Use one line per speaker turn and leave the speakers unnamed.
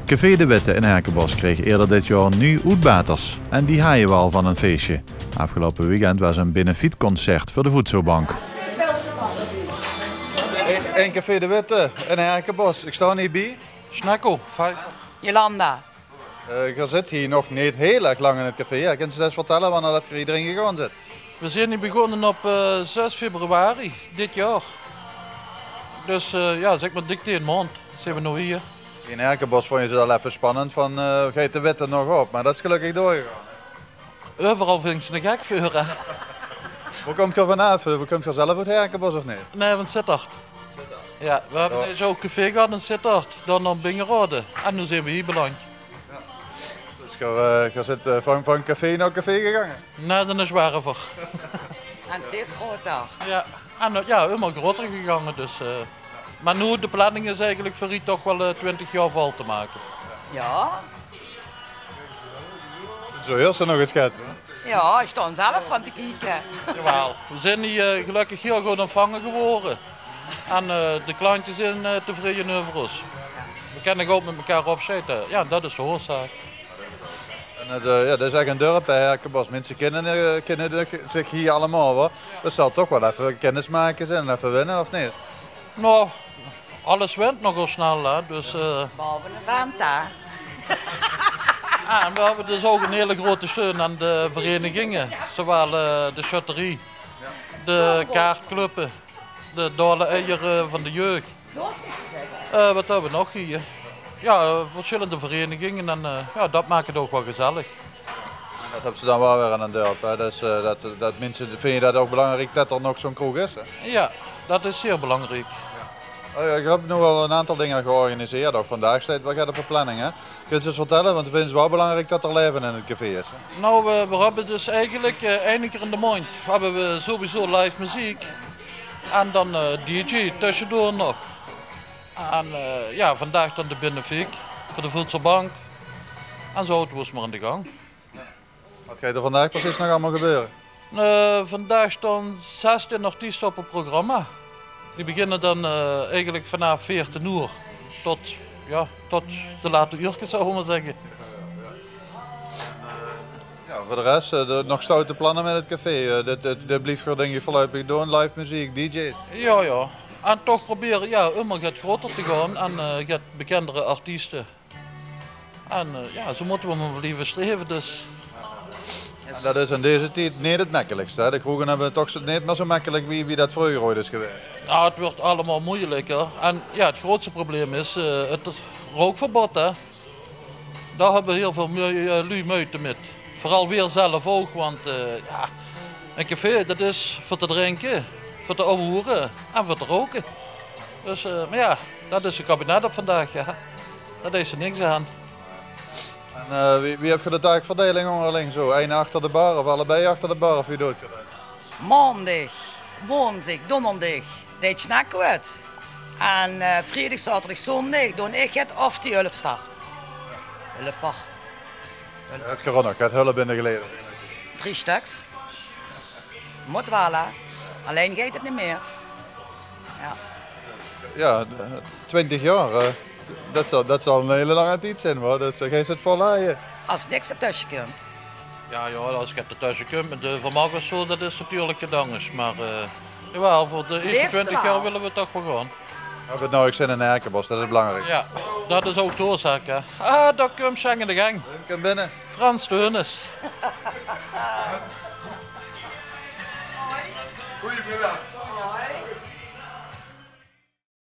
Café De Witte in Herkenbos kreeg eerder dit jaar nu uitbaters. En die haaien we al van een feestje. Afgelopen weekend was een benefietconcert voor de voedselbank.
Een Café De Witte in Herkenbos. Ik sta niet bij.
Snacko, 5.
Jolanda.
Ik zit hier nog niet heel erg lang in het café. Ja, kan je eens vertellen wanneer dat er iedereen gegaan zit?
We zijn hier begonnen op 6 februari dit jaar. Dus ja, zeg maar dik 10 maand zijn we nu hier.
In Herkenbos vond je het wel even spannend van geet De Witte nog op, maar dat is gelukkig doorgegaan.
Overal vind ik ze een gek voor. Hè?
Hoe komt je vanaf? Hoe komt je zelf uit Herkenbos of niet?
Nee, van Sittard. Ja, we hebben zo'n café gehad in Sittard, dan op Bingerode. En nu zijn we hier beland.
Dus je zit van café naar café gegaan?
Nee, dat is waar voor.
En steeds groter.
Ja, en ja, helemaal groter gegaan. Dus, maar nu de planning is eigenlijk voor hier toch wel 20 jaar vol te maken.
Ja.
Zo heel ze nog eens schat.
Ja, ik sta zelf van te kijken.
Jawel, we zijn hier gelukkig heel goed ontvangen geworden. En de klantjes zijn tevreden over ons. We kunnen goed met elkaar opzitten. Ja, dat is de oorzaak.
En dat is echt een dorp bij Herkenbos. Mensen kennen zich hier allemaal wel. Dat zal toch wel even kennis maken zijn en even winnen, of niet?
Nou, alles wint nogal snel. Hè. Dus,
Behalve een Vanta.
en we hebben dus ook een hele grote steun aan de verenigingen. Zowel de schutterie, de kaartclubben, de dole eieren van de jeugd. Wat hebben we nog hier? Ja, verschillende verenigingen en ja, dat maakt het ook wel gezellig.
En dat hebben ze dan wel weer aan een dorp. Hè? Dus, dat mensen, vind je dat ook belangrijk dat er nog zo'n kroeg is? Hè?
Ja, dat is zeer belangrijk.
Oh ja, ik heb nog wel een aantal dingen georganiseerd, ook vandaag. Wat gaat er voor planning? Hè? Kun je eens vertellen, want ik vind het wel belangrijk dat er leven in het café is. Hè?
Nou, we hebben dus eigenlijk één keer in de maand hebben we sowieso live muziek. En dan DJ tussendoor nog. En ja, vandaag dan de benefiet voor de voedselbank. En zo houden we het maar in de gang.
Wat gaat er vandaag precies nog allemaal gebeuren?
Vandaag staan 16 artiesten op het programma. Die beginnen dan eigenlijk vanaf 14 uur tot, ja, tot de late uurtjes, zou ik maar zeggen.
Ja, voor de rest nog stoute plannen met het café. Dit blijft gewoon denk ik voorlopig doen, live muziek, DJ's.
Ja, ja. En toch proberen, ja, immer gaat groter te gaan en gaat bekendere artiesten. En ja, zo moeten we maar blijven streven dus.
En dat is in deze tijd niet het makkelijkste. Hè? De kroegen hebben het toch niet meer zo makkelijk wie dat vroeger ooit is geweest.
Nou, het wordt allemaal moeilijker. En ja, het grootste probleem is het rookverbod. Hè. Daar hebben we heel veel lui moeite met. Vooral weer zelf ook, want ja, een café dat is voor te drinken, voor te ouwehoeren en voor te roken. Dus, maar ja, dat is het kabinet op vandaag. Ja. Daar is er niks aan.
En wie heb je de taakverdeling onderling zo? Eén achter de bar of allebei achter de bar of wie doet je dat?
Maandag, woensdag, donderdag, deed snakken we het. En vrijdag, zaterdag, zondag doe ik het of die hulpster. Hulper.
Het corona, ik heb hulp in de geleden.
3 stuks. Moet wel hè. Alleen gaat het niet meer. Ja.
Ja, 20 jaar. Dat zal een hele lange tijd zijn, hoor. Dus ga je het volhouden.
Als niks ertussen komt.
Ja, als ik het ertussen kom met de vermogens zo, dat is natuurlijk het anders. Maar jawel, voor de eerste 20 jaar willen we toch wel gaan.
We hebben het nodig zin in Herkenbos, dat is belangrijk.
Ja, dat is ook de oorzaak. Hè. Ah, daar komt Schengen de gang.
Kom binnen.
Frans Teunis.
Goedemiddag.